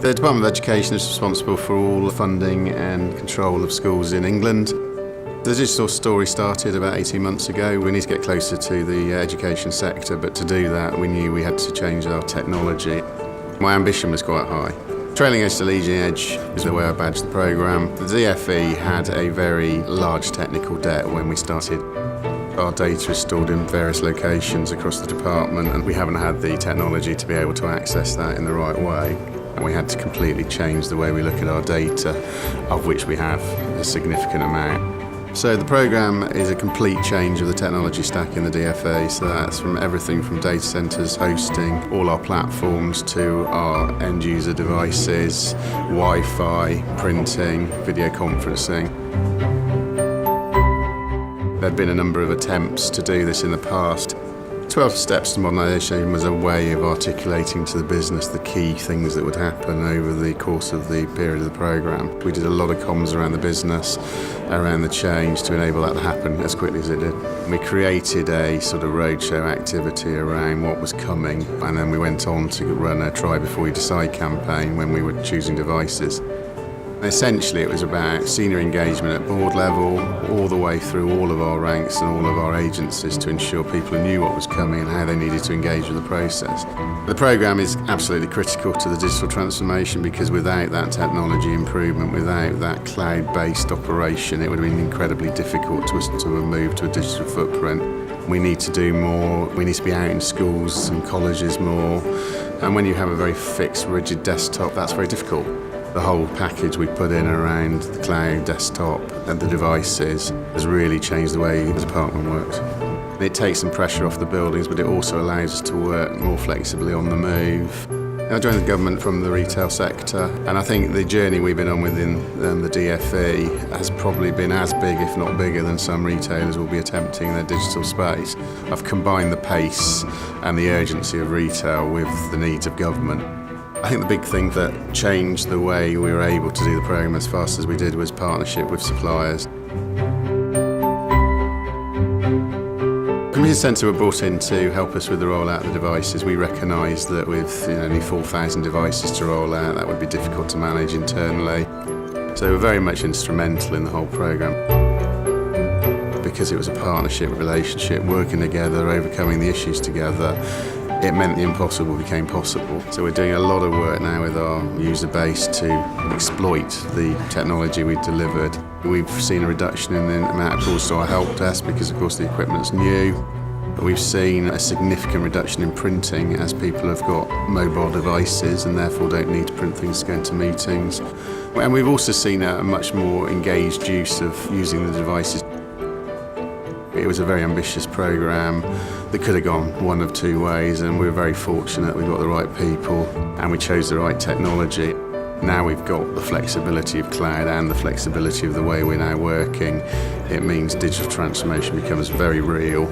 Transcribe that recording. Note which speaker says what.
Speaker 1: The Department of Education is responsible for all funding and control of schools in England. The digital story started about 18 months ago. We need to get closer to the education sector, but to do that we knew we had to change our technology. My ambition was quite high. Trailing edge to leading edge is the way I badged the programme. The DFE had a very large technical debt when we started. Our data is stored in various locations across the department, and we haven't had the technology to be able to access that in the right way. And we had to completely change the way we look at our data, of which we have a significant amount. So the programme is a complete change of the technology stack in the DFE, so that's from everything from data centres, hosting, all our platforms to our end user devices, Wi-Fi, printing, video conferencing. There had been a number of attempts to do this in the past. 12 Steps to Modernisation was a way of articulating to the business the key things that would happen over the course of the period of the programme. We did a lot of comms around the business, around the change to enable that to happen as quickly as it did. We created a sort of roadshow activity around what was coming, and then we went on to run a Try Before You Decide campaign when we were choosing devices. Essentially it was about senior engagement at board level, all the way through all of our ranks and all of our agencies to ensure people knew what was coming and how they needed to engage with the process. The programme is absolutely critical to the digital transformation because without that technology improvement, without that cloud-based operation, it would have been incredibly difficult to us to have moved to a digital footprint. We need to do more, we need to be out in schools and colleges more, and when you have a very fixed, rigid desktop, that's very difficult. The whole package we put in around the cloud, desktop and the devices has really changed the way the department works. It takes some pressure off the buildings, but it also allows us to work more flexibly on the move. I joined the government from the retail sector, and I think the journey we've been on within the DFE has probably been as big, if not bigger, than some retailers will be attempting in their digital space. I've combined the pace and the urgency of retail with the needs of government. I think the big thing that changed the way we were able to do the programme as fast as we did was partnership with suppliers. Community Centre were brought in to help us with the rollout of the devices. We recognised that with only 4,000 devices to roll out, that would be difficult to manage internally. So they were very much instrumental in the whole programme. Because it was a partnership relationship, working together, overcoming the issues together, it meant the impossible became possible. So we're doing a lot of work now with our user base to exploit the technology we delivered. We've seen a reduction in the amount of calls to our help desk because of course the equipment's new. We've seen a significant reduction in printing as people have got mobile devices and therefore don't need to print things to go into meetings. And we've also seen a much more engaged use of using the devices. It was a very ambitious programme that could have gone one of two ways, and we were very fortunate we got the right people and we chose the right technology. Now we've got the flexibility of cloud and the flexibility of the way we're now working. It means digital transformation becomes very real.